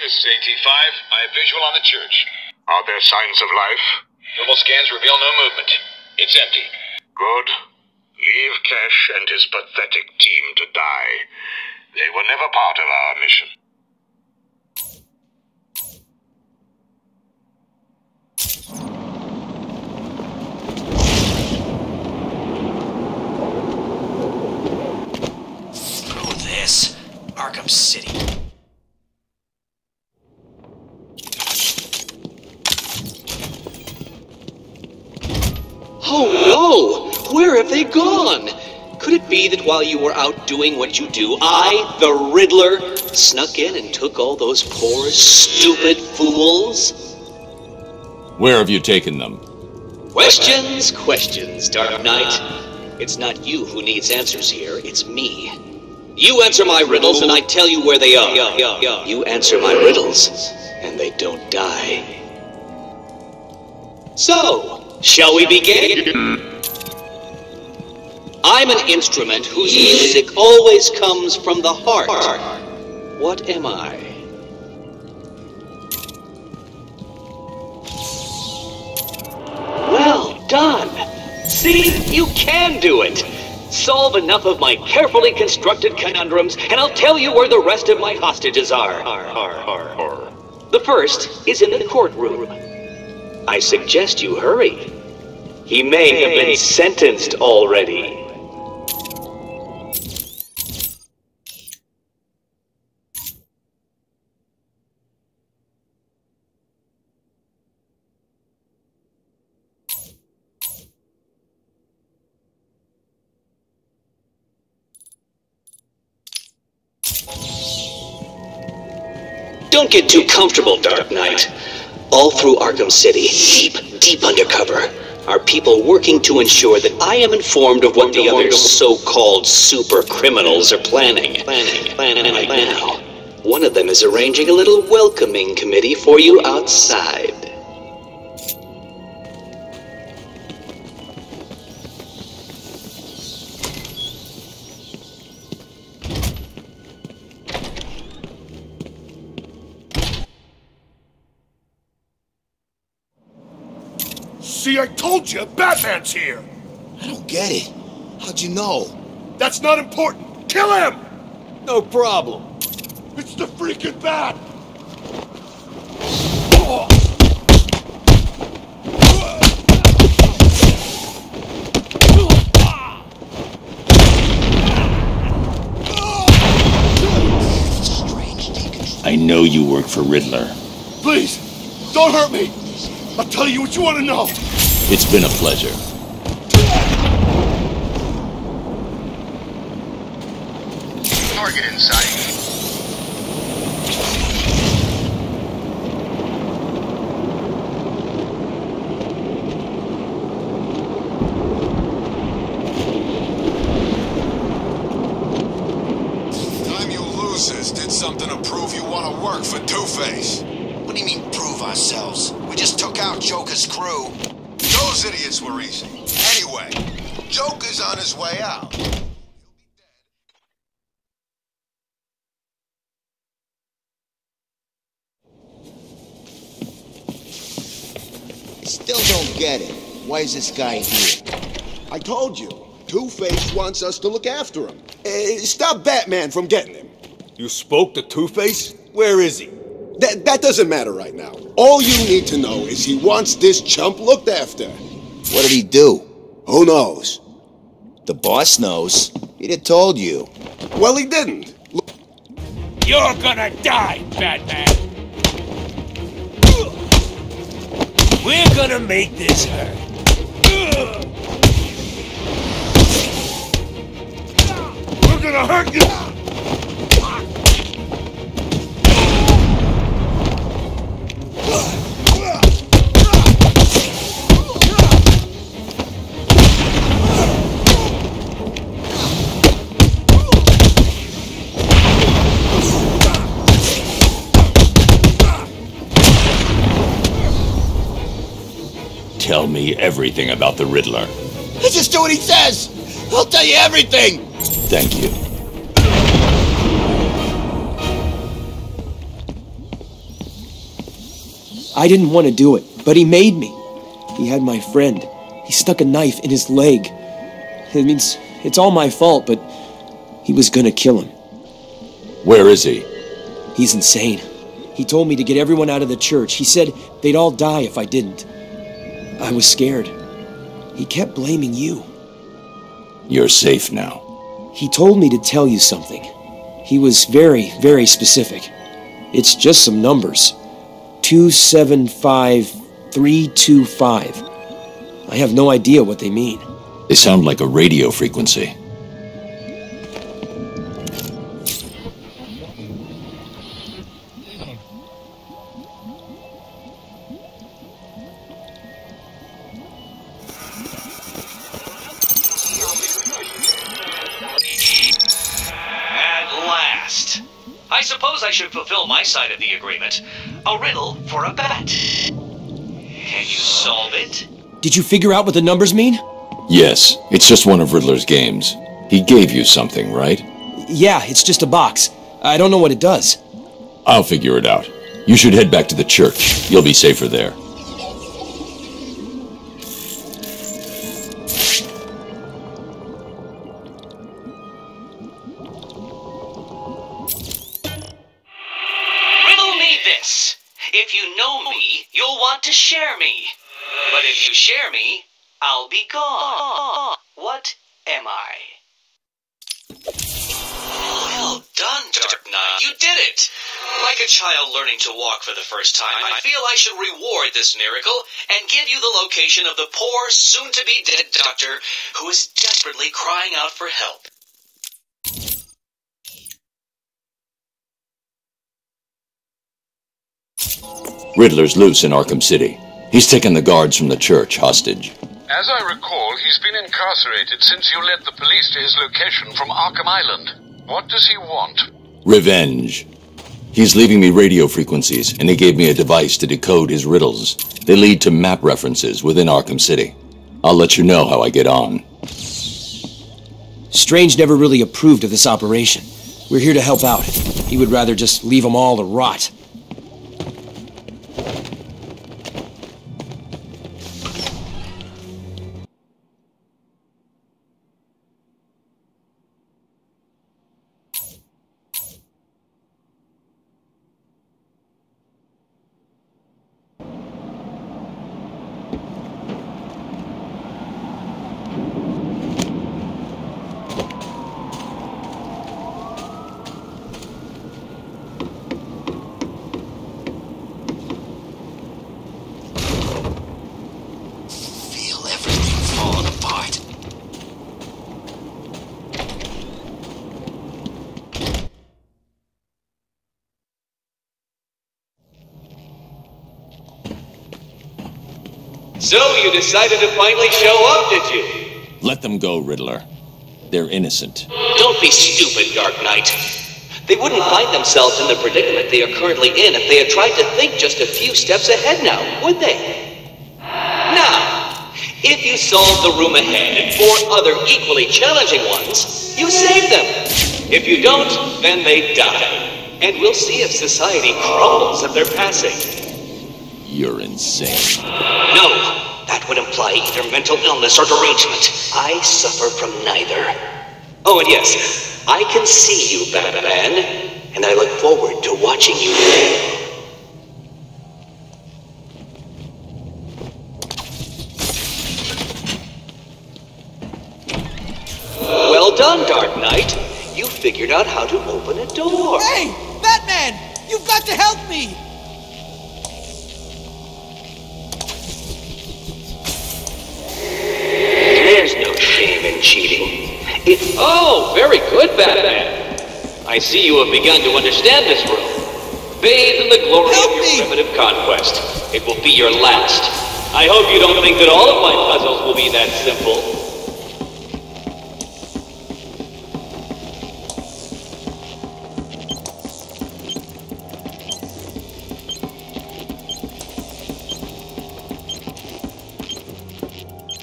this is AT5. I have visual on the church. Are there signs of life? Thermal scans reveal no movement. It's empty. Good. Leave Cash and his pathetic team to die. They were never part of our mission. Screw this. Arkham City. Oh no! Where have they gone? Could it be that while you were out doing what you do, I, the Riddler, snuck in and took all those poor, stupid fools? Where have you taken them? Questions, questions, Dark Knight. It's not you who needs answers here, it's me. You answer my riddles and I tell you where they are. You answer my riddles and they don't die. So, shall we begin? I'm an instrument whose music always comes from the heart. What am I? Well done! See, you can do it! Solve enough of my carefully constructed conundrums, and I'll tell you where the rest of my hostages are. The first is in the courtroom. I suggest you hurry. He may have been sentenced already. Don't get too comfortable, Dark Knight. All through Arkham City, deep undercover, are people working to ensure that I am informed of what the other so-called super criminals are planning right now. One of them is arranging a little welcoming committee for you outside. See, I told you, Batman's here! I don't get it. How'd you know? That's not important! Kill him! No problem. It's the freaking Bat! I know you work for Riddler. Please, don't hurt me! I'll tell you what you want to know! It's been a pleasure. Target in sight. Time you losers did something to prove you want to work for Two-Face. What do you mean, prove ourselves? We just took out Joker's crew. Those idiots were easy. Anyway, Joker's on his way out. Still don't get it. Why is this guy here? I told you. Two-Face wants us to look after him. Stop Batman from getting him. You spoke to Two-Face? Where is he? That doesn't matter right now. All you need to know is he wants this chump looked after. What did he do? Who knows? The boss knows. He'd have told you. Well, he didn't. You're gonna die, Batman! We're gonna make this hurt. We're gonna hurt you! Tell me everything about the Riddler. Just do what he says! I'll tell you everything! Thank you. I didn't want to do it, but he made me. He had my friend. He stuck a knife in his leg. It means it's all my fault, but he was gonna kill him. Where is he? He's insane. He told me to get everyone out of the church. He said they'd all die if I didn't. I was scared. He kept blaming you. You're safe now. He told me to tell you something. He was very, very specific. It's just some numbers. 275325. I have no idea what they mean. They sound like a radio frequency. I suppose I should fulfill my side of the agreement. A riddle for a bat. Can you solve it? Did you figure out what the numbers mean? Yes, it's just one of Riddler's games. He gave you something, right? Yeah, it's just a box. I don't know what it does. I'll figure it out. You should head back to the church. You'll be safer there. If you know me, you'll want to share me. But if you share me, I'll be gone. What am I? Well done, Dark Knight. You did it! Like a child learning to walk for the first time, I feel I should reward this miracle and give you the location of the poor, soon-to-be-dead doctor who is desperately crying out for help. Riddler's loose in Arkham City. He's taken the guards from the church hostage. As I recall, he's been incarcerated since you led the police to his location from Arkham Island. What does he want? Revenge. He's leaving me radio frequencies, and he gave me a device to decode his riddles. They lead to map references within Arkham City. I'll let you know how I get on. Strange never really approved of this operation. We're here to help out. He would rather just leave them all to rot. So you decided to finally show up, did you? Let them go, Riddler. They're innocent. Don't be stupid, Dark Knight. They wouldn't find themselves in the predicament they are currently in if they had tried to think just a few steps ahead now, would they? Now, if you solve the room ahead and 4 other equally challenging ones, you save them. If you don't, then they die. And we'll see if society crumbles at their passing. You're insane. No, that would imply either mental illness or derangement. I suffer from neither. Oh, and yes, I can see you, Batman, and I look forward to watching you fail. Well done, Dark Knight. You figured out how to open a door. Hey, Batman! You've got to help me! There's no shame in cheating. Oh, very good, Batman. I see you have begun to understand this room. Bathe in the glory of your primitive conquest. It will be your last. I hope you don't think that all of my puzzles will be that simple.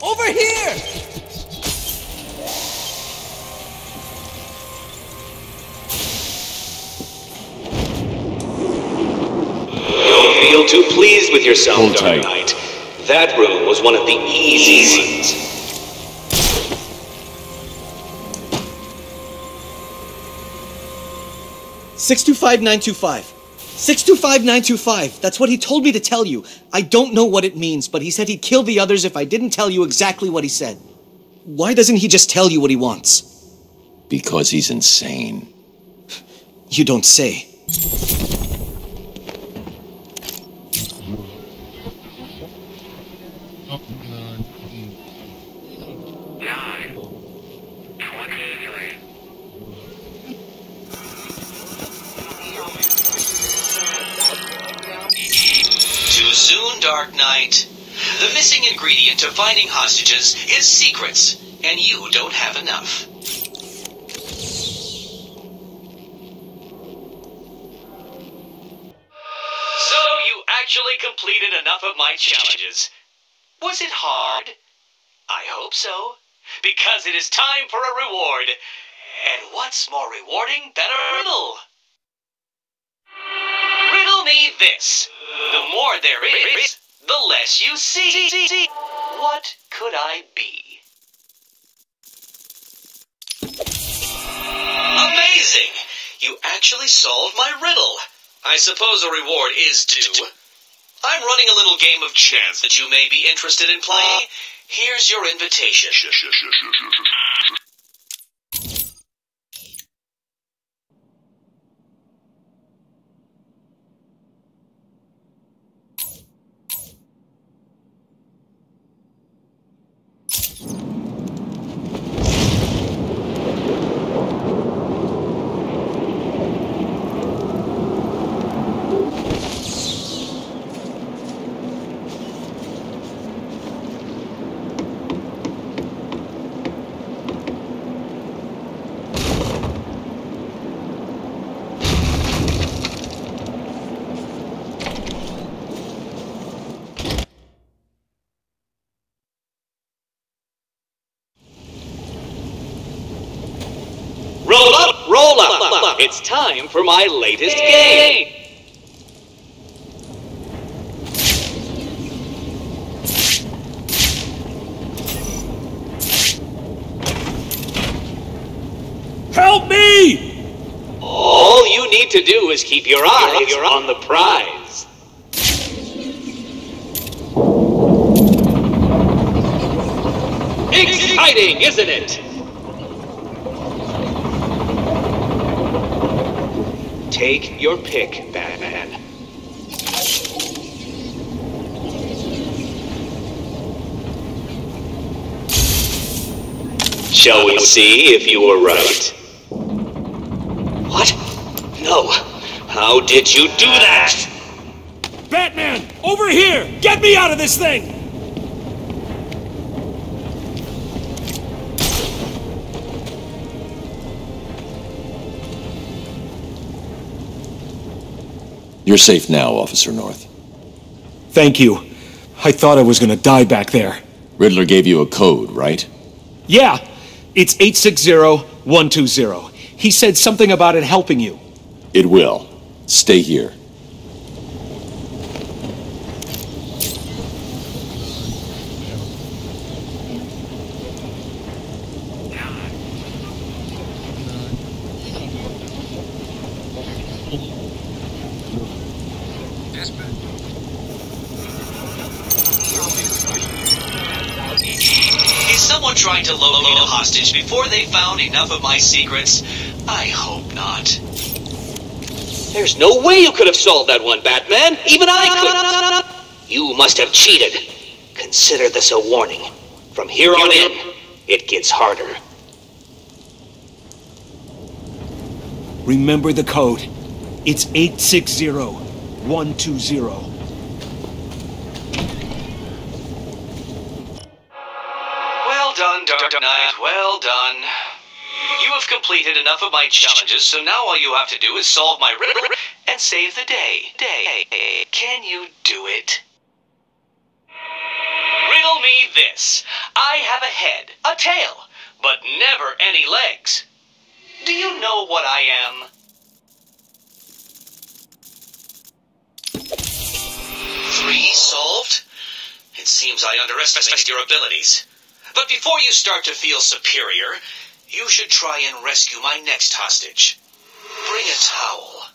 Over here! Don't be feel too pleased with yourself, Hold Dark tight. Knight. That room was one of the easy ones. $625,925. $625,925. That's what he told me to tell you. I don't know what it means, but he said he'd kill the others if I didn't tell you exactly what he said. Why doesn't he just tell you what he wants? Because he's insane. You don't say. Too soon, Dark Knight. The missing ingredient to finding hostages is secrets, and you don't have enough. So you actually completed enough of my challenges. Was it hard? I hope so, because it is time for a reward. And what's more rewarding than a riddle? Riddle me this. The more there is, the less you see. What could I be? Amazing! You actually solved my riddle. I suppose a reward is due. I'm running a little game of chance that you may be interested in playing. Here's your invitation. Roll up, roll up. It's time for my latest game. Help me! All you need to do is keep your eyes on the prize. Exciting, isn't it? Take your pick, Batman. Shall we see if you were right? What? No. How did you do that? Batman! Over here! Get me out of this thing! You're safe now, Officer North. Thank you. I thought I was gonna die back there. Riddler gave you a code, right? Yeah, it's 860120. He said something about it helping you. It will. Stay here. Is someone trying to locate a hostage before they found enough of my secrets? I hope not. There's no way you could have solved that one, Batman. Even I could. You must have cheated. Consider this a warning. From here on in, it gets harder. Remember the code. It's 860120. Well done, Dark Knight. Well done. You have completed enough of my challenges, so now all you have to do is solve my riddle and save the day. Can you do it? Riddle me this. I have a head, a tail, but never any legs. Do you know what I am? seems I underestimated your abilities. But before you start to feel superior, you should try and rescue my next hostage. Bring a towel.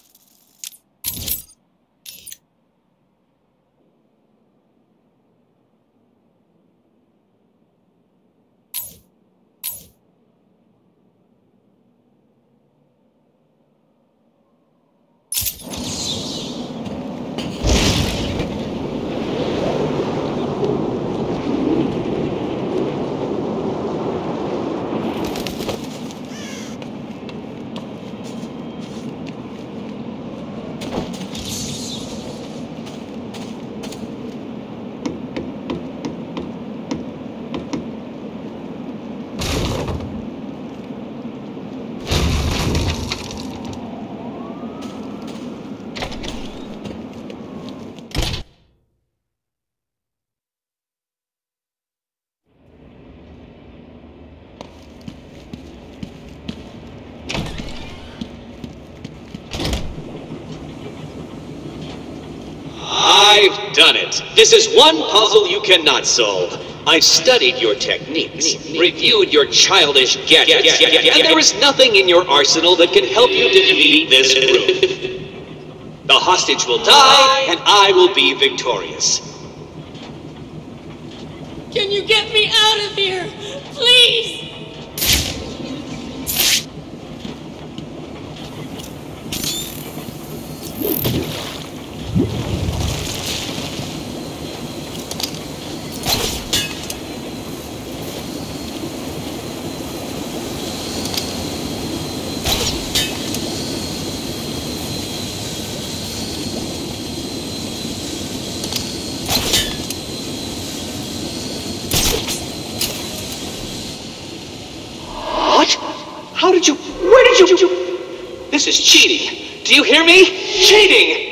I've done it. This is one puzzle you cannot solve. I've studied your techniques, reviewed your childish gadgets, and there is nothing in your arsenal that can help you defeat this group. The hostage will die, and I will be victorious. Can you get me out of here? Please! How did you... Where did you... This is cheating. Do you hear me? Cheating!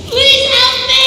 Please help me!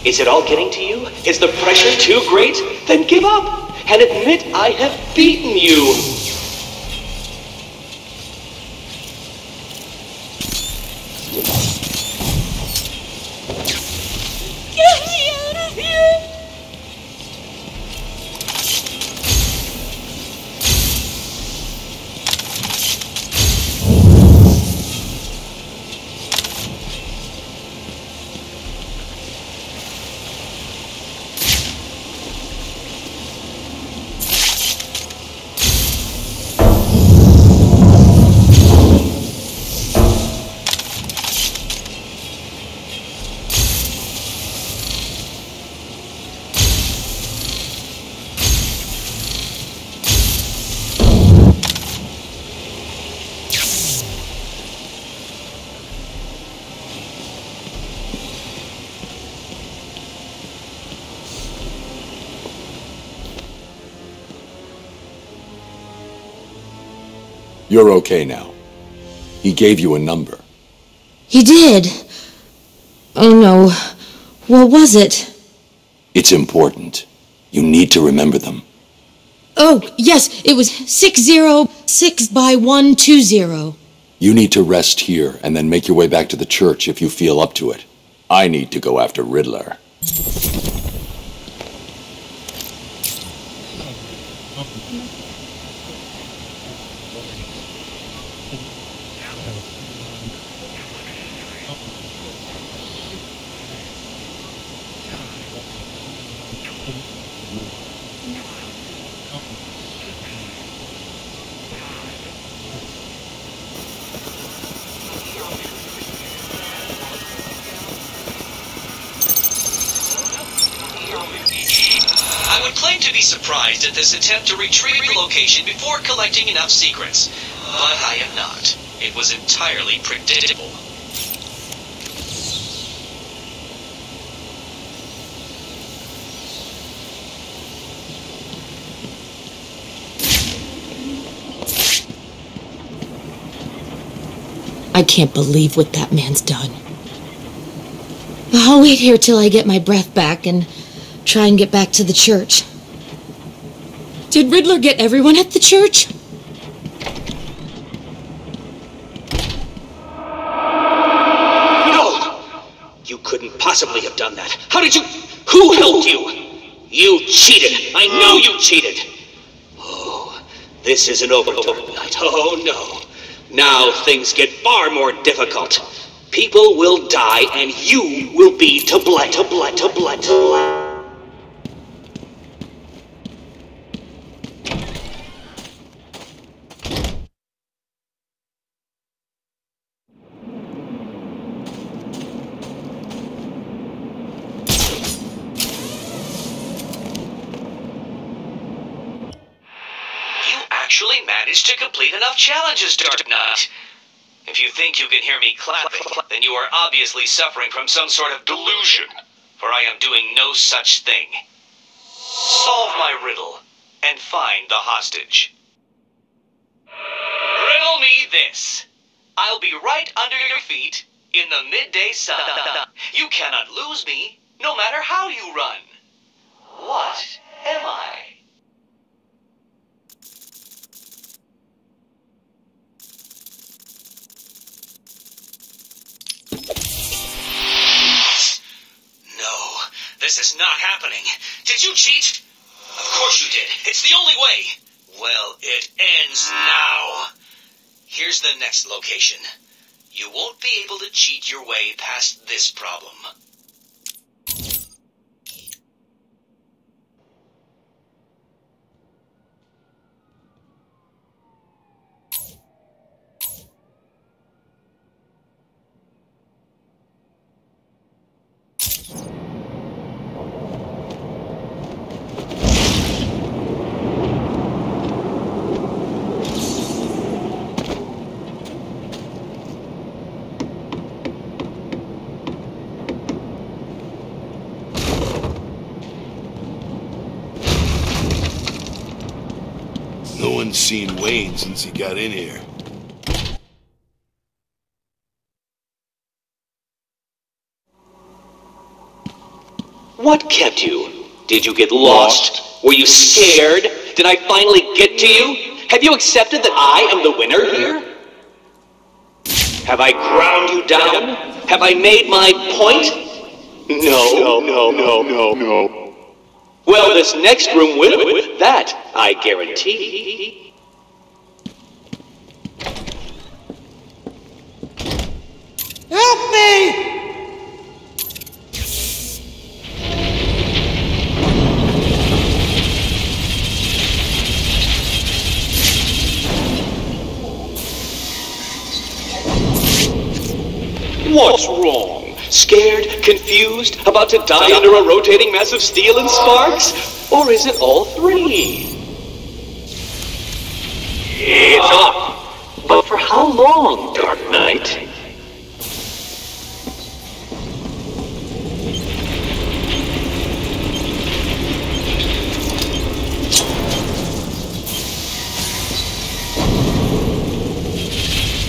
Is it all getting to you? Is the pressure too great? Then give up and admit I have beaten you. Get me out of here! You're okay now. He gave you a number. He did. Oh no. What was it? It's important. You need to remember them. Oh, yes, it was 606/120. You need to rest here and then make your way back to the church if you feel up to it. I need to go after Riddler. going to be surprised at this attempt to retrieve the location before collecting enough secrets. But I am not. It was entirely predictable. I can't believe what that man's done. I'll wait here till I get my breath back and try and get back to the church. Did Riddler get everyone at the church? No! You couldn't possibly have done that. How did you... Who helped you? You cheated. I know you cheated. Oh, this isn't over, Dark Knight. Oh, no. Now things get far more difficult. People will die, and you will be to blame. Actually managed to complete enough challenges, Dark Knight. If you think you can hear me clapping, then you are obviously suffering from some sort of delusion, for I am doing no such thing. Solve my riddle, and find the hostage. Riddle me this. I'll be right under your feet in the midday sun. You cannot lose me, no matter how you run. What am I? This is not happening. Did you cheat? Of course you did. It's the only way. Well, it ends now. Here's the next location. You won't be able to cheat your way past this problem. No one's seen Wayne since he got in here. What kept you? Did you get lost? Were you scared? Did I finally get to you? Have you accepted that I am the winner here? Have I ground you down? Have I made my point? No. Well, this next room will. That, I guarantee. Help me! What's wrong? Scared? Confused? About to die under a rotating mass of steel and sparks? Or is it all three? It's off. But for how long, Dark Knight?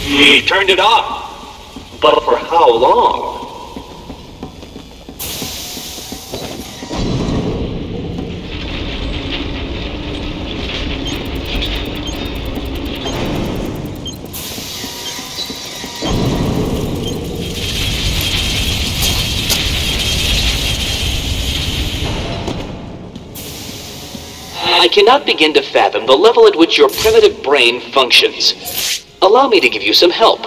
He turned it off. But for how long? I cannot begin to fathom the level at which your primitive brain functions. Allow me to give you some help.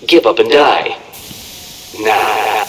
Give up and die. Nah.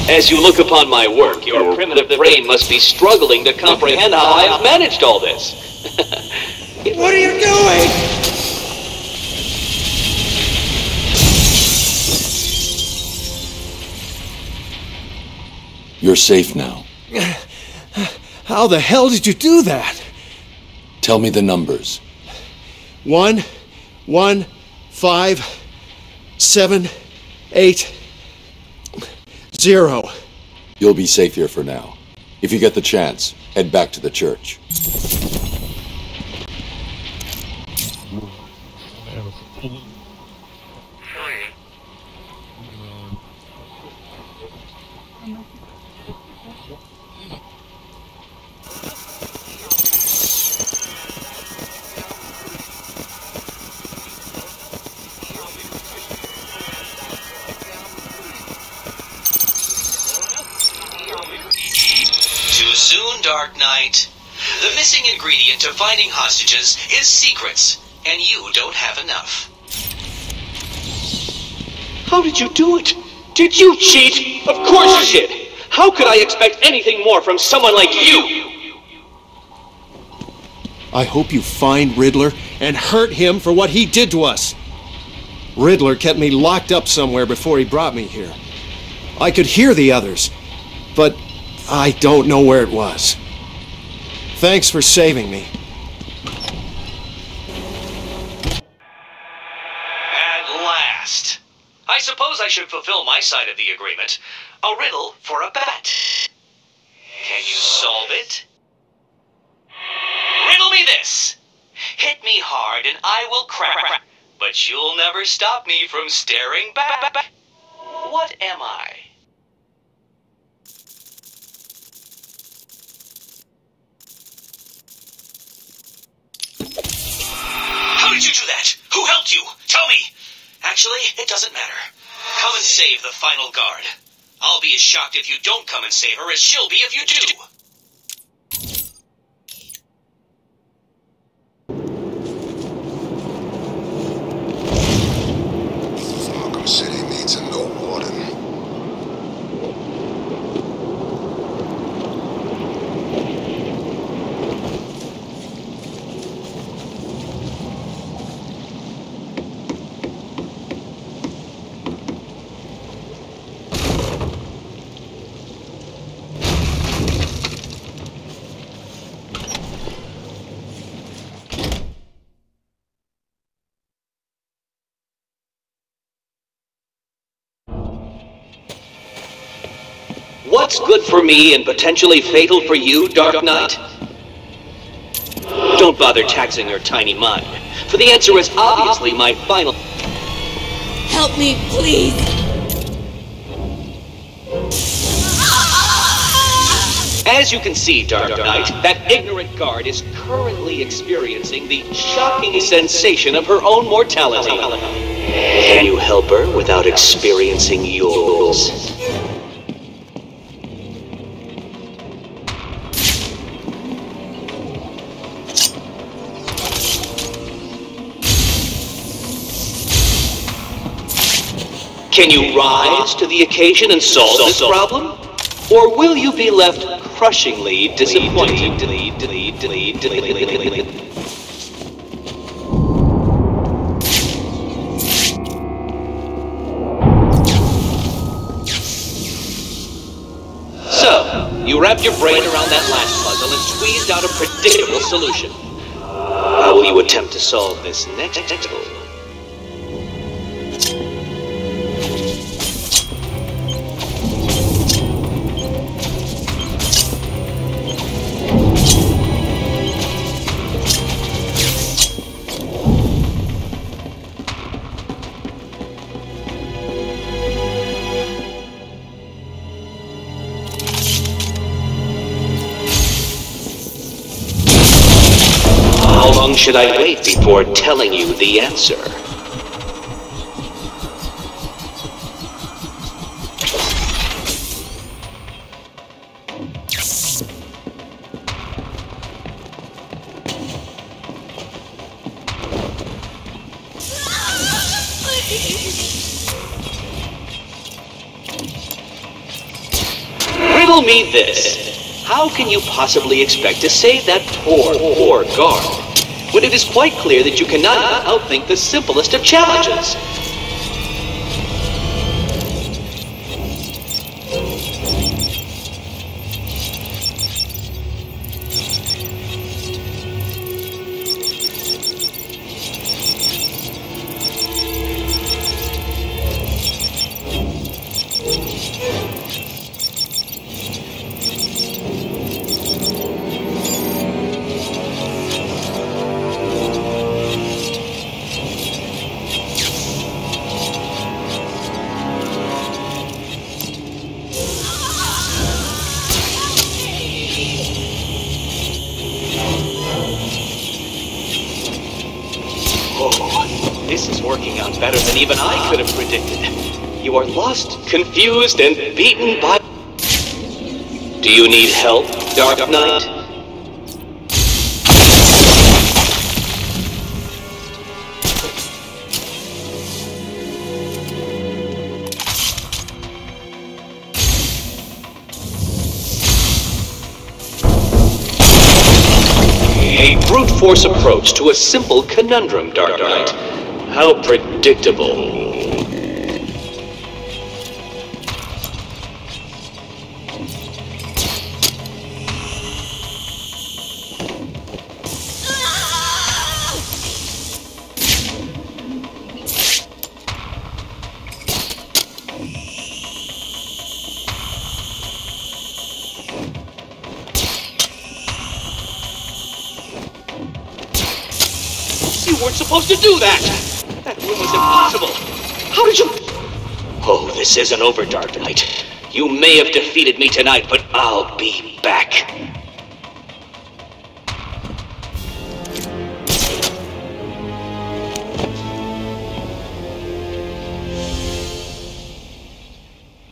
As you look upon my work, your primitive brain must be struggling to comprehend how I have managed all this. What are you doing? You're safe now. How the hell did you do that? Tell me the numbers. 1, 1, 5, 7, 8, 0. You'll be safe here for now. If you get the chance, head back to the church. Too soon, Dark Knight. The missing ingredient to finding hostages is secrets, and you don't have enough. How did you do it? Did you cheat? Of course you did. How could I expect anything more from someone like you? I hope you find Riddler and hurt him for what he did to us. Riddler kept me locked up somewhere before he brought me here. I could hear the others, but I don't know where it was. Thanks for saving me. At last. I suppose I should fulfill my side of the agreement. A riddle for a bat. Can you solve it? Riddle me this. Hit me hard and I will crack, but you'll never stop me from staring back. What am I? How did you do that? Who helped you? Tell me. Actually, it doesn't matter. Come and save the final guard. I'll be as shocked if you don't come and save her as she'll be if you do. Arkham City needs a new warden. What's good for me and potentially fatal for you, Dark Knight? Don't bother taxing your tiny mind, for the answer is obviously my final... Help me, please. As you can see, Dark Knight, that ignorant guard is currently experiencing the shocking sensation of her own mortality. Can you help her without experiencing yours? Can you rise to the occasion and solve this problem? Or will you be left crushingly disappointed? So, you wrapped your brain around that last puzzle and squeezed out a predictable solution. How will you attempt to solve this next puzzle? How long should I wait before telling you the answer? tell me this. How can you possibly expect to save that poor guard when it is quite clear that you cannot outthink the simplest of challenges? This is working out better than even I could have predicted. You are lost, confused, and beaten by... Do you need help, Dark Knight? A brute force approach to a simple conundrum, Dark Knight. How predictable. You weren't supposed to do that! That room was impossible! How did you... Oh, this isn't over, Dark Knight. You may have defeated me tonight, but I'll be back.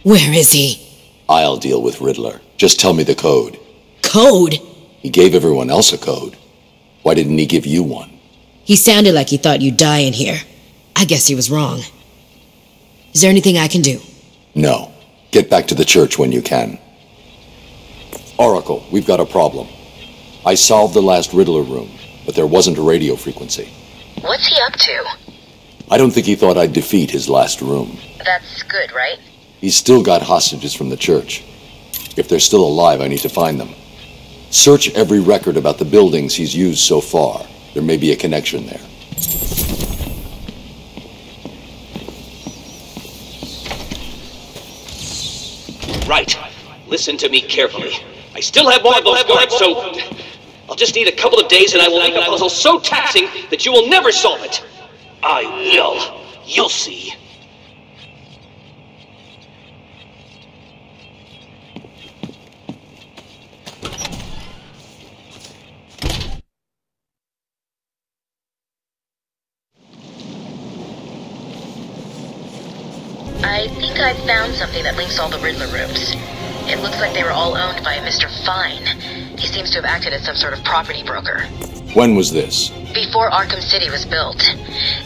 Where is he? I'll deal with Riddler. Just tell me the code. Code? He gave everyone else a code. Why didn't he give you one? He sounded like he thought you'd die in here. I guess he was wrong. Is there anything I can do? No. Get back to the church when you can. Oracle, we've got a problem. I solved the last Riddler room, but there wasn't a radio frequency. What's he up to? I don't think he thought I'd defeat his last room. That's good, right? He's still got hostages from the church. If they're still alive, I need to find them. Search every record about the buildings he's used so far. There may be a connection there. Right. Listen to me carefully. I still have more of those guards, so... I'll just need a couple of days and I will make a puzzle so taxing that you will never solve it. I will. You'll see. I think I've found something that links all the Riddler rooms. It looks like they were all owned by a Mr. Fine. He seems to have acted as some sort of property broker. When was this? Before Arkham City was built.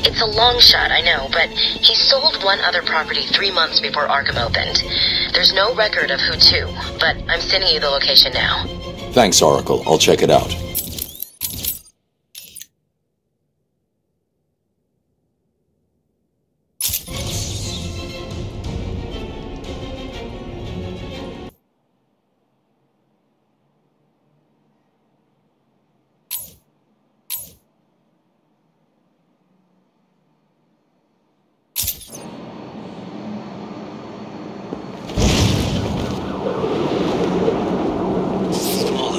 It's a long shot, I know, but he sold one other property 3 months before Arkham opened. There's no record of who to, but I'm sending you the location now. Thanks, Oracle. I'll check it out.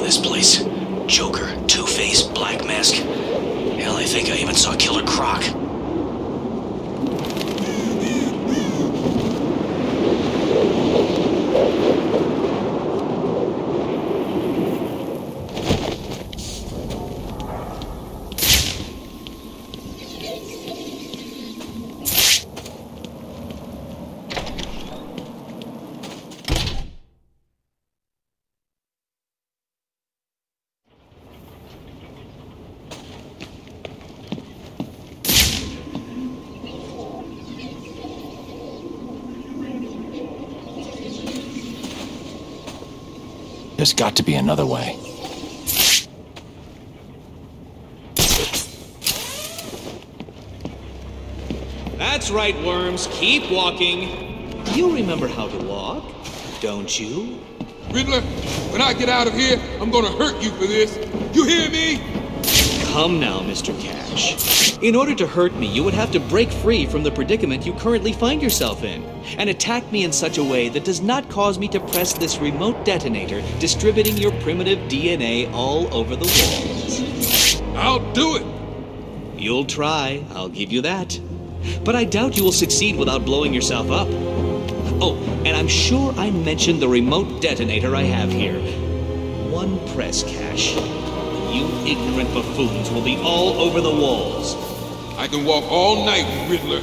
This place. Joker, Two-Face, Black Mask. Hell, I think I even saw Killer Croc. There's got to be another way. That's right, Worms. Keep walking. You remember how to walk, don't you? Riddler, when I get out of here, I'm gonna hurt you for this. You hear me? Come now, Mr. Cash. In order to hurt me, you would have to break free from the predicament you currently find yourself in, and attack me in such a way that does not cause me to press this remote detonator, distributing your primitive DNA all over the walls. I'll do it. You'll try, I'll give you that. But I doubt you will succeed without blowing yourself up. Oh, and I'm sure I mentioned the remote detonator I have here. One press, Cash. You ignorant buffoons will be all over the walls. I can walk all night, Riddler.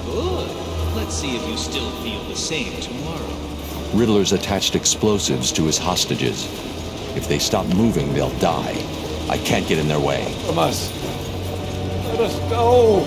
Good. Let's see if you still feel the same tomorrow. Riddler's attached explosives to his hostages. If they stop moving, they'll die. I can't get in their way. Thomas, let us go.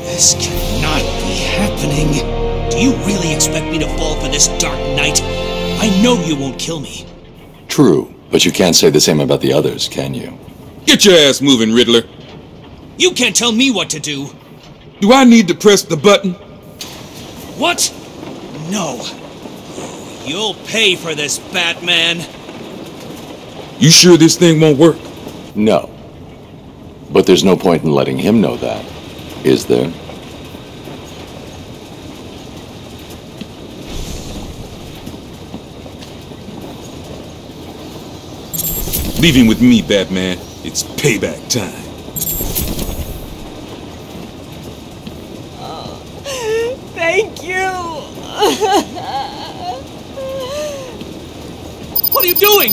This cannot be happening. Do you really expect me to fall for this Dark Knight? I know you won't kill me. True, but you can't say the same about the others, can you? Get your ass moving, Riddler. You can't tell me what to do. Do I need to press the button? What? No. You'll pay for this, Batman. You sure this thing won't work? No. But there's no point in letting him know that, is there? Leave him with me, Batman. It's payback time. Thank you. What are you doing?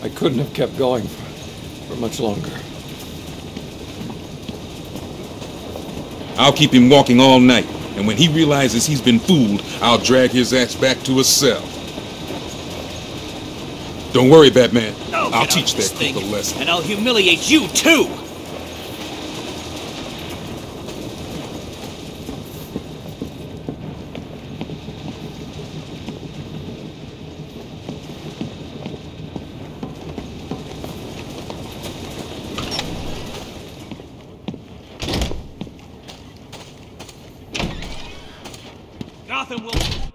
I couldn't have kept going for much longer. I'll keep him walking all night, and when he realizes he's been fooled, I'll drag his ass back to his cell. Don't worry, Batman. I'll teach that kid a lesson. And I'll humiliate you, too! Gotham will...